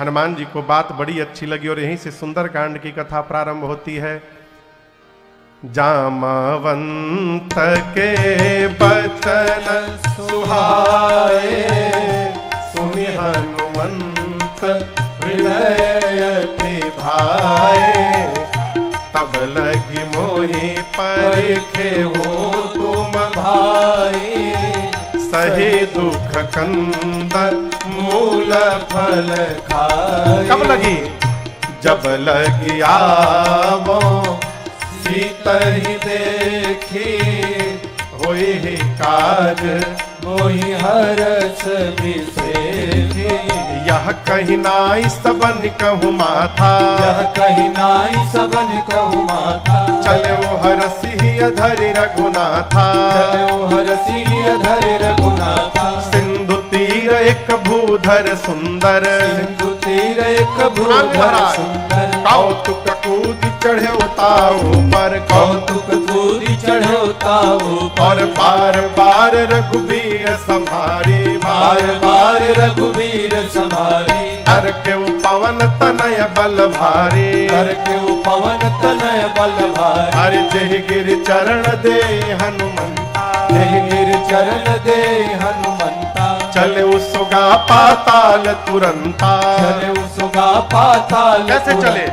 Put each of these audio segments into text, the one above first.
हनुमान जी को बात बड़ी अच्छी लगी और यहीं से सुंदरकांड की कथा प्रारंभ होती है। जामवंत के बचन सुहाए, सुनि हनुमंत हृदय भाए। तब लगी मोहि परिखे हो तुम भाई, सहे दुख कंद मूल फल खाए। कब लगी? जब लगी आवो सीता ही देखी, होई ही काज मोहि हरस बिसेठी। यह कहीं नाई सबन कहूँ माथा, यह कहीं नाई सबन कहूँ माथा। चले वो हरसी धरि रघुनाथा, चले वो हरसी धरि रघुनाथा। सिंधु तीर एक भूधर सुंदर, सिंधु तीर एक भूधर सुंदर। कौतुक कूद चढ़े उताऊ पर, कौतुक कूद चढ़े उताऊ और बार बार रघुबीर संभारी, बार बार रघुबीर संभारी। हर के पवन तनय बल भारी, हर के पवन तनय बल भारी। हरि जय गिर चरण दे हनुमंता, जय गिर चरण दे हनुमंता। चले उसगा पाताल तुरंता, चले उसगा पाताल। कैसे चले?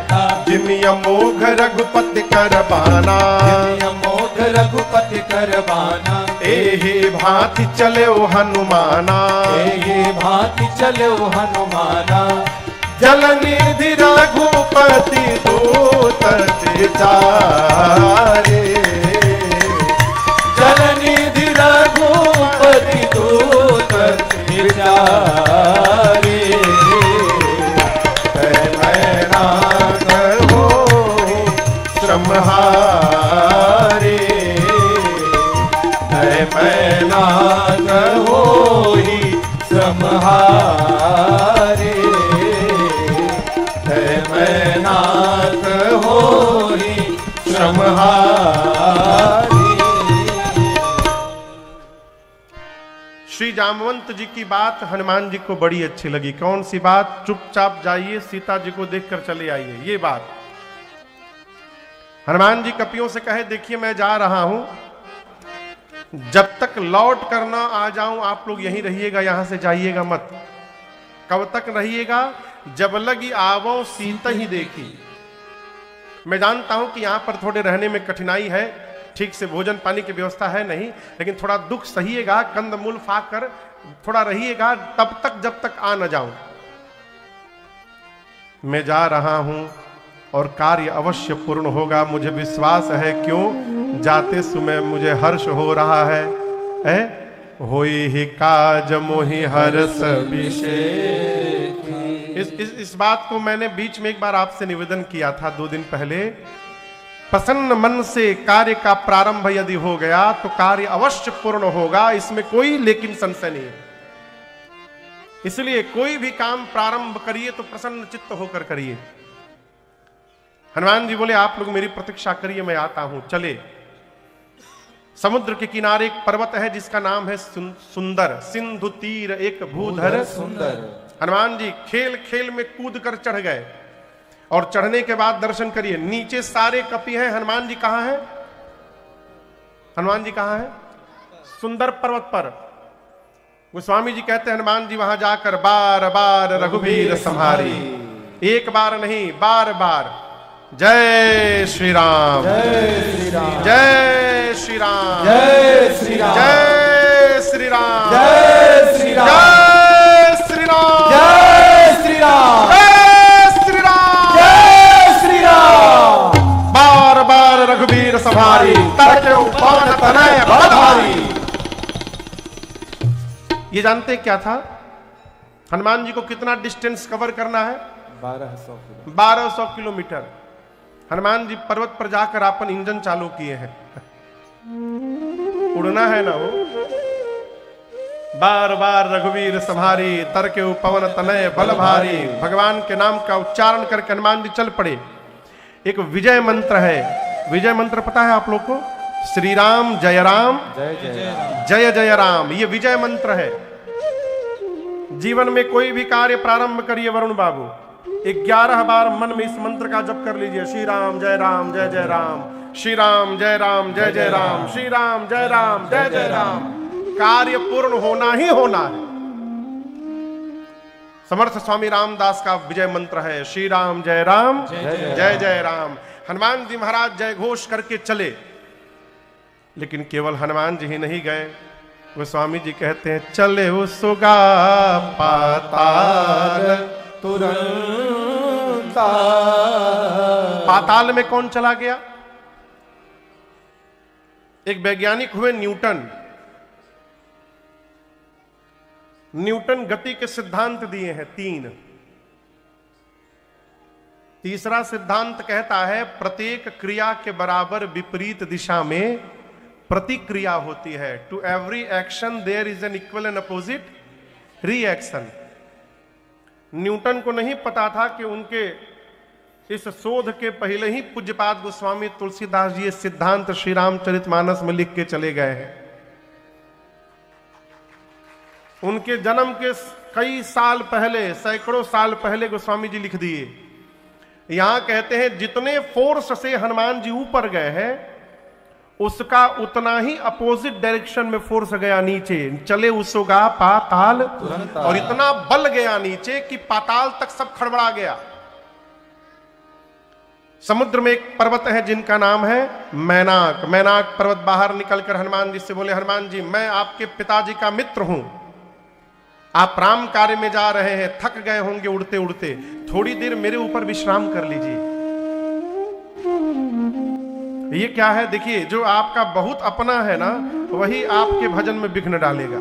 जिनि अमोघ रघुपति करबाना, जिनि अमोघ रघुपति करबाना। एहि भांति चले ओ हनुमाना, एहि भांति चले ओ हनुमाना। जलनिधि रघुपति दूत चारे, जलनिधि रघुपति दूत चारे। मैनाक हो श्रमहारे, मैनाक होई श्रमहारे। मैनाक होई श्रमहारे। श्री जामवंत जी की बात हनुमान जी को बड़ी अच्छी लगी। कौन सी बात? चुपचाप जाइए, सीता जी को देखकर चले आइए, ये बात। हनुमान जी कपियों से कहे, देखिए मैं जा रहा हूं, जब तक लौट कर ना आ जाऊं आप लोग यहीं रहिएगा, यहां से जाइएगा मत। कब तक रहिएगा? जब लगी आवो सीता ही देखी। मैं जानता हूं कि यहां पर थोड़े रहने में कठिनाई है, ठीक से भोजन पानी की व्यवस्था है नहीं, लेकिन थोड़ा दुख सहिएगा, कंदमूल फाकर थोड़ा रहिएगा, तब तक जब तक आ न जाऊं। मैं जा रहा हूं और कार्य अवश्य पूर्ण होगा, मुझे विश्वास है। क्यों? जाते समय मुझे हर्ष हो रहा है। होई ही काज मोहि हर्ष विशेष। इस बात को मैंने बीच में एक बार आपसे निवेदन किया था 2 दिन पहले। प्रसन्न मन से कार्य का प्रारंभ यदि हो गया तो कार्य अवश्य पूर्ण होगा, इसमें कोई लेकिन संशय नहीं है। इसलिए कोई भी काम प्रारंभ करिए तो प्रसन्न चित्त होकर करिए। हनुमान जी बोले, आप लोग मेरी प्रतीक्षा करिए, मैं आता हूं। चले। समुद्र के किनारे एक पर्वत है जिसका नाम है सुंदर। सिंधु तीर एक भूधर सुंदर। हनुमान जी खेल खेल में कूद कर चढ़ गए और चढ़ने के बाद दर्शन करिए, नीचे सारे कपि हैं, हनुमान जी कहां हैं? हनुमान जी कहां हैं? सुंदर पर्वत पर। गोस्वामी जी कहते हैं हनुमान जी वहां जाकर बार बार रघुबीर संहारी, एक बार नहीं बार बार। जय श्री राम, जय श्री राम, जय श्री राम, जय श्री राम, जय श्री राम, जय श्री राम, जय श्री राम, जय श्री राम, जय श्री राम, जय श्री राम। बार बार रघुबीर संहारी, तरके पवन तनय बल भारी। ये जानते क्या था? हनुमान जी को कितना डिस्टेंस कवर करना है? 1200 किलोमीटर। हनुमान जी पर्वत पर जाकर अपन इंजन चालू किए हैं। उड़ना है ना वो। बार बार रघुवीर संहारी, तरके पवन तनय बल भारी। भगवान के नाम का उच्चारण करके हनुमान जी चल पड़े। एक विजय मंत्र है, विजय मंत्र पता है आप लोग को? श्री राम जय राम, जय जय राम, जय जय राम, ये विजय मंत्र है। जीवन में कोई भी कार्य प्रारंभ करिए वरुण बाबू, 11 बार मन में इस मंत्र का जप कर लीजिए, श्री राम जय राम जय जय राम, श्री राम जय राम जय जय राम, श्री राम जय राम जय जय राम। कार्य पूर्ण होना ही होना है। समर्थ स्वामी रामदास का विजय मंत्र है, श्री राम जय राम जय जय राम। हनुमान जी महाराज जय घोष करके चले, लेकिन केवल हनुमान जी ही नहीं गए, वो स्वामी जी कहते हैं चले वो सुगा पाताल तुरंत। पाताल में कौन चला गया? एक वैज्ञानिक हुए न्यूटन। न्यूटन गति के सिद्धांत दिए हैं 3। तीसरा सिद्धांत कहता है प्रत्येक क्रिया के बराबर विपरीत दिशा में प्रतिक्रिया होती है। To every action there is an equal and opposite reaction. Newton को नहीं पता था कि उनके इस शोध के पहले ही पूज्यपाद गोस्वामी तुलसीदास जी सिद्धांत श्री रामचरितमानस में लिख के चले गए हैं। उनके जन्म के कई साल पहले, सैकड़ों साल पहले गोस्वामी जी लिख दिए। यहां कहते हैं जितने फोर्स से हनुमान जी ऊपर गए हैं उसका उतना ही अपोजिट डायरेक्शन में फोर्स गया नीचे। चले उसोगा पाताल, और इतना बल गया नीचे कि पाताल तक सब खड़बड़ा गया। समुद्र में एक पर्वत है जिनका नाम है मैनाक। मैनाक पर्वत बाहर निकलकर हनुमान जी से बोले, हनुमान जी मैं आपके पिताजी का मित्र हूं, आप राम कार्य में जा रहे हैं, थक गए होंगे उड़ते उड़ते, थोड़ी देर मेरे ऊपर विश्राम कर लीजिए। ये क्या है? देखिए, जो आपका बहुत अपना है ना वही आपके भजन में विघ्न डालेगा,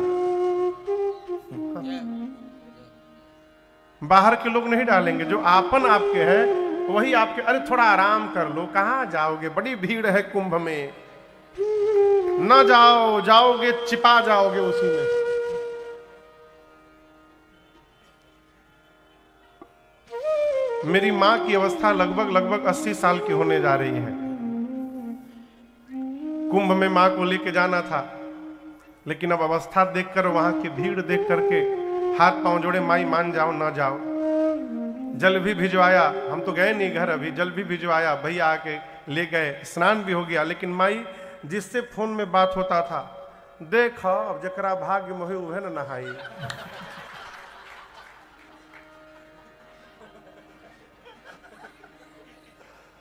बाहर के लोग नहीं डालेंगे। जो आपन आपके हैं वही आपके, अरे थोड़ा आराम कर लो, कहां जाओगे, बड़ी भीड़ है कुंभ में, ना जाओ, जाओगे चिपा जाओगे उसी में। मेरी मां की अवस्था लगभग 80 साल की होने जा रही है। कुंभ में मां को लेके जाना था, लेकिन अब अवस्था देखकर, वहां की भीड़ देख करके हाथ पांव जोड़े, माई मान जाओ ना जाओ। जल भी भिजवाया, हम तो गए नहीं घर अभी, जल भी भिजवाया, भैया आके ले गए, स्नान भी हो गया। लेकिन माई जिससे फोन में बात होता था, देखो अब जकरा भाग्य मोहे उहे न नहाई।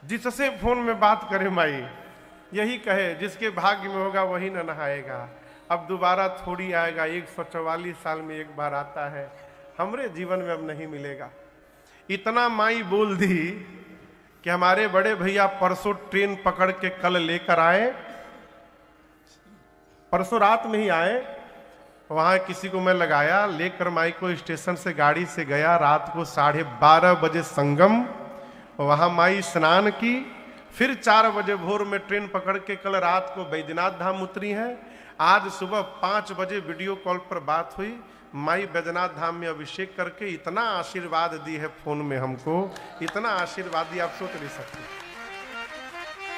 जिससे फोन में बात करे माई यही कहे, जिसके भाग्य में होगा वही न नहाएगा। अब दोबारा थोड़ी आएगा, 144 साल में एक बार आता है, हमरे जीवन में अब नहीं मिलेगा। इतना माई बोल दी कि हमारे बड़े भैया परसों ट्रेन पकड़ के कल लेकर आए, परसों रात में ही आए। वहां किसी को मैं लगाया, लेकर माई को स्टेशन से गाड़ी से गया। रात को 12:30 बजे संगम, वहां माई स्नान की, फिर 4 बजे भोर में ट्रेन पकड़ के कल रात को बैद्यनाथ धाम उतरी है। आज सुबह 5 बजे वीडियो कॉल पर बात हुई। माई बैद्यनाथ धाम में अभिषेक करके इतना आशीर्वाद दी है फोन में हमको, इतना आशीर्वाद दिया आप सोच नहीं सकते।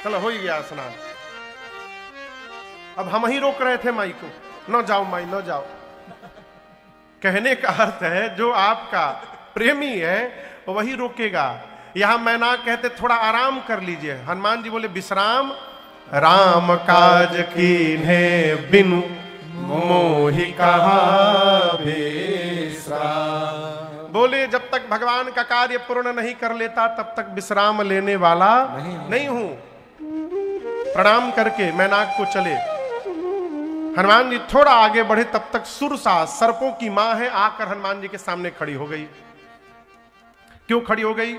चलो हो ही गया स्नान। अब हम ही रोक रहे थे माई को, न जाओ माई न जाओ। कहने का अर्थ है जो आपका प्रेमी है वही रोकेगा। यहां मैना कहते थोड़ा आराम कर लीजिए। हनुमान जी बोले विश्राम राम काज कीन्हे बिनु मोहि कहा विश्राम। बोले जब तक भगवान का कार्य पूर्ण नहीं कर लेता तब तक विश्राम लेने वाला नहीं हूं। प्रणाम करके मैनाक को चले। हनुमान जी थोड़ा आगे बढ़े तब तक सुरसा, सर्पों की मां है, आकर हनुमान जी के सामने खड़ी हो गई। क्यों खड़ी हो गई?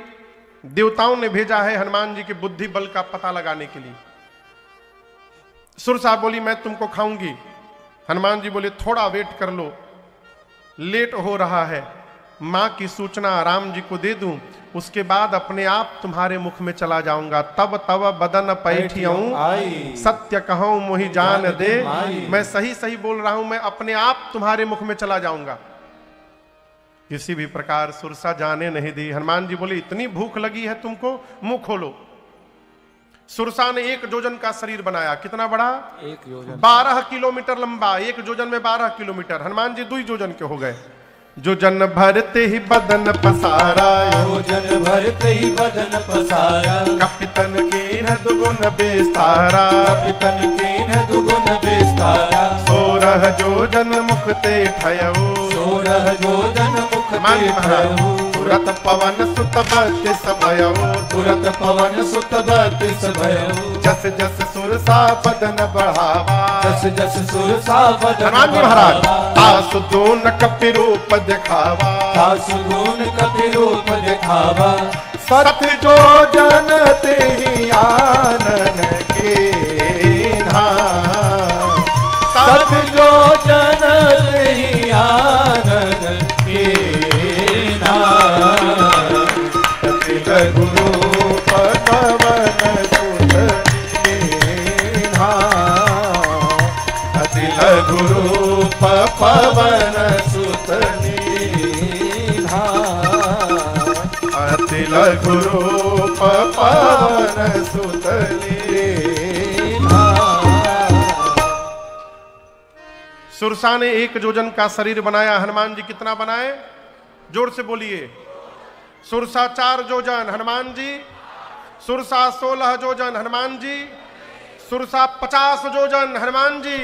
देवताओं ने भेजा है हनुमान जी के बुद्धि बल का पता लगाने के लिए। सुरसा बोली मैं तुमको खाऊंगी। हनुमान जी बोले थोड़ा वेट कर लो, लेट हो रहा है, मां की सूचना राम जी को दे दूं, उसके बाद अपने आप तुम्हारे मुख में चला जाऊंगा। तब तब बदन पैठियऊं सत्य कहूं मोहि जान दे। मैं सही सही बोल रहा हूं, मैं अपने आप तुम्हारे मुख में चला जाऊंगा। किसी भी प्रकार सुरसा जाने नहीं दी। हनुमान जी बोले इतनी भूख लगी है तुमको, मुंह खोलो। सुरसा ने 1 जोजन का शरीर बनाया। कितना बड़ा? 1 योजन। 12 किलोमीटर लंबा, 1 जोजन में 12 किलोमीटर। हनुमान जी 2 जोजन के हो गए। जो जन भरते ही बदन पसारा, योजन भरते ही बदन पसारा, कपितन के न दुगुन बेस्तारा, कपितन के न दुगुन बेस्तारा, 16 जोजन मुख ते ठयऊ, 16 जोजन मुख मान ते महाराज, ठयऊ, तुरत पवन सुत बत्तीस भयऊ, तुरत पवन सुत 32 भयऊ, जस जस सुरसा बदन बढ़ावा, जस जस सुरसा बदन हनुमान जी महाराज बढ़ावा, तासु दून कपि रूप दिखावा, तासु गुण कपि रूप दिखावा, सत जो जन ते ही आनन के धाम, सत जो जन ही आनंद के नाम, गुरु पवन सुत धाम, अतिल गुरु पवन सुत धाम, अतिल गुरु पवन सुत सुरसा ने 1 जोजन का शरीर बनाया, हनुमान जी कितना बनाए? जोर से बोलिए। सुरसा 4 जोजन, हनुमान जी। सुरसा 16 जोजन, हनुमान जी। सुरसा 50 जोजन, हनुमान जी।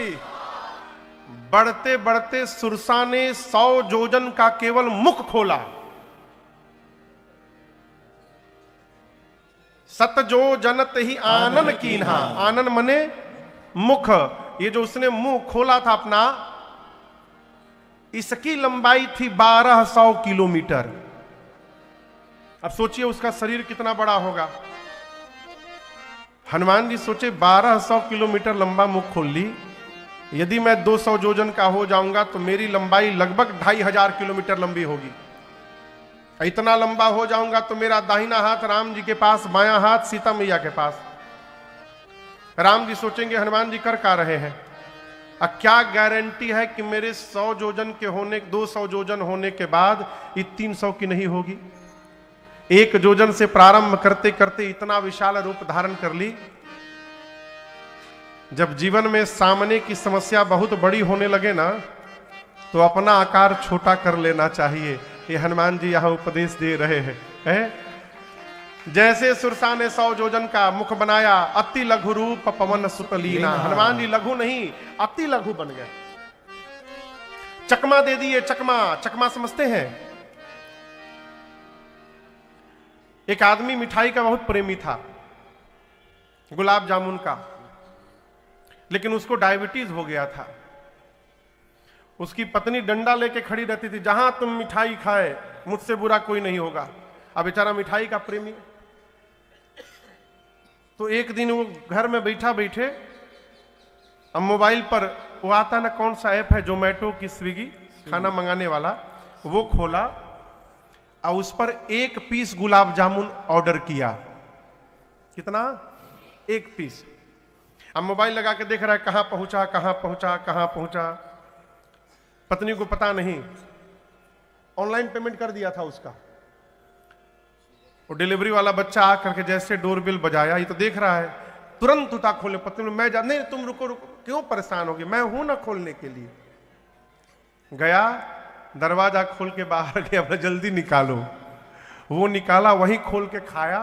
बढ़ते बढ़ते सुरसा ने 100 जोजन का केवल मुख खोला। सत जो जनत ही आनन कीन्हा, आनन मने मुख। ये जो उसने मुंह खोला था अपना, इसकी लंबाई थी 1200 किलोमीटर। अब सोचिए उसका शरीर कितना बड़ा होगा। हनुमान जी सोचे 1200 किलोमीटर लंबा मुख खोल ली, यदि मैं 200 जोजन का हो जाऊंगा तो मेरी लंबाई लगभग 2500 किलोमीटर लंबी होगी। इतना लंबा हो जाऊंगा तो मेरा दाहिना हाथ राम जी के पास, बायां हाथ सीता मैया के पास। राम जी सोचेंगे हनुमान जी कर क्या रहे हैं। अब क्या गारंटी है कि मेरे 100 जोजन के होने, 200 जोजन होने के बाद ये 300 की नहीं होगी। 1 जोजन से प्रारंभ करते करते इतना विशाल रूप धारण कर ली। जब जीवन में सामने की समस्या बहुत बड़ी होने लगे ना, तो अपना आकार छोटा कर लेना चाहिए। ये हनुमान जी यहां उपदेश दे रहे हैं। जैसे सुरसा ने 100 जोजन का मुख बनाया, अति लघु रूप पवन सुत लीना। हनुमान जी लघु नहीं, अति लघु बन गए। चकमा दे दिए। चकमा, चकमा समझते हैं? एक आदमी मिठाई का बहुत प्रेमी था, गुलाब जामुन का, लेकिन उसको डायबिटीज हो गया था। उसकी पत्नी डंडा लेके खड़ी रहती थी, जहां तुम मिठाई खाए मुझसे बुरा कोई नहीं होगा। अब बेचारा मिठाई का प्रेमी। तो एक दिन वो घर में बैठा बैठे, अब मोबाइल पर वो आता ना, कौन सा ऐप है, जोमेटो की, स्विगी, खाना मंगाने वाला, वो खोला और उस पर 1 पीस गुलाब जामुन ऑर्डर किया। कितना? 1 पीस। अब मोबाइल लगा के देख रहा है कहां पहुंचा, कहां पहुंचा, कहां पहुंचा। पत्नी को पता नहीं, ऑनलाइन पेमेंट कर दिया था उसका। वो डिलीवरी वाला बच्चा आकर के जैसे डोरबेल बजाया, ये तो देख रहा है, तुरंत उठा खोले। पत्नी मैं जा, नहीं तुम रुको रुको, क्यों परेशान होगी, मैं हूं ना खोलने के लिए। गया, दरवाजा खोल के बाहर गया, बोला जल्दी निकालो। वो निकाला, वहीं खोल के खाया,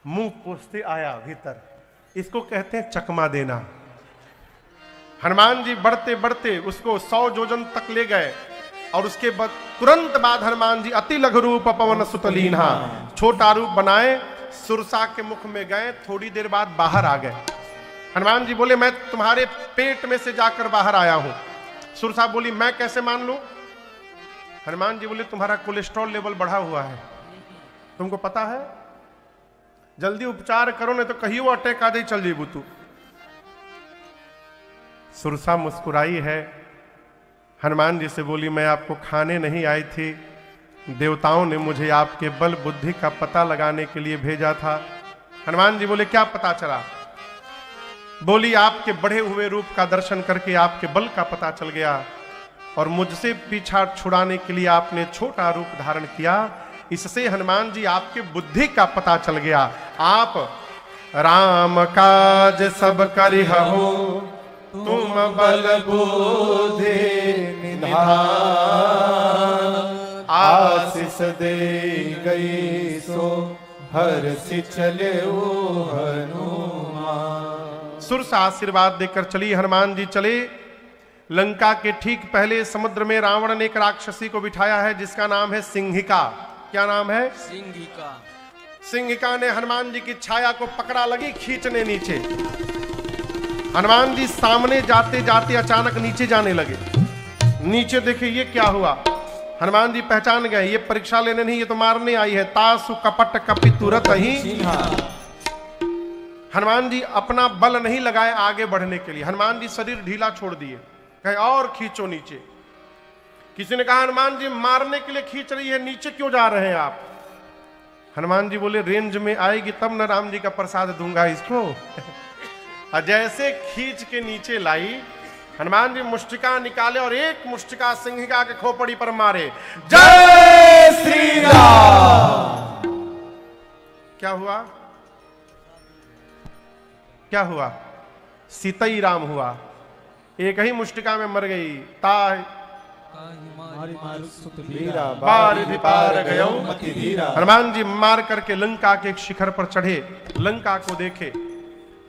मुंह पोंछते आया भीतर। इसको कहते हैं चकमा देना। हनुमान जी बढ़ते बढ़ते उसको 100 जोजन तक ले गए और उसके बाद तुरंत बाद हनुमान जी अति लघु रूप पवन सुत लीन्हा, छोटा रूप बनाए, सुरसा के मुख में गए। थोड़ी देर बाद बाहर आ गए। हनुमान जी बोले मैं तुम्हारे पेट में से जाकर बाहर आया हूं। सुरसा बोली मैं कैसे मान लूं? हनुमान जी बोले तुम्हारा कोलेस्ट्रॉल लेवल बढ़ा हुआ है, तुमको पता है, जल्दी उपचार करो नहीं तो कहीं वो अटैक आ जाए, चल जेबू तू। सुरसा मुस्कुराई है, हनुमान जी से बोली मैं आपको खाने नहीं आई थी, देवताओं ने मुझे आपके बल बुद्धि का पता लगाने के लिए भेजा था। हनुमान जी बोले क्या पता चला? बोली आपके बढ़े हुए रूप का दर्शन करके आपके बल का पता चल गया और मुझसे पीछा छुड़ाने के लिए आपने छोटा रूप धारण किया। इससे हनुमान जी आपके बुद्धि का पता चल गया। आप राम काज सब करिहु, तुम बल बुद्धि निधान, आशीष दे गई सो हर्षि चले हनुमान। सुर से आशीर्वाद देकर चली हनुमान जी चले। लंका के ठीक पहले समुद्र में रावण ने एक राक्षसी को बिठाया है जिसका नाम है सिंहिका। क्या नाम है? सिंहिका। सिंहिका ने हनुमान जी की छाया को पकड़ा, लगी खींचने नीचे। हनुमान जी सामने जाते जाते अचानक नीचे जाने लगे। नीचे देखे ये क्या हुआ। हनुमान जी पहचान गए ये परीक्षा लेने नहीं, ये तो मारने आई है। तासु कपट कपि तुरत ही। हनुमान जी अपना बल नहीं लगाए आगे बढ़ने के लिए। हनुमान जी शरीर ढीला छोड़ दिए, कहे और खींचो नीचे। किसी ने कहा हनुमान जी मारने के लिए खींच रही है, नीचे क्यों जा रहे हैं आप? हनुमान जी बोले रेंज में आएगी तब न राम जी का प्रसाद दूंगा इसको। और जैसे खींच के नीचे लाई, हनुमान जी मुष्टिका निकाले और एक मुष्टिका सिंहिका के खोपड़ी पर मारे। जय श्री राम। क्या हुआ? क्या हुआ? सीतई राम हुआ। एक ही मुष्टिका में मर गई। ताय बारिधि पार गयो मति धीरा। हनुमान जी मार करके लंका के एक शिखर पर चढ़े। लंका को देखे,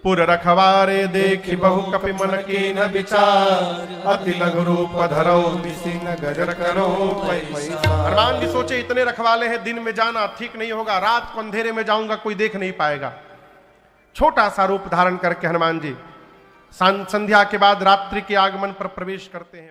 पुर रखवारे देखी बहु कपि मन कीन विचार, अति लघु रूप धरो नगर करो। हनुमान जी सोचे इतने रखवाले हैं, दिन में जाना ठीक नहीं होगा, रात को अंधेरे में जाऊंगा कोई देख नहीं पाएगा। छोटा सा रूप धारण करके हनुमान जी संध्या के बाद रात्रि के आगमन पर प्रवेश करते हैं।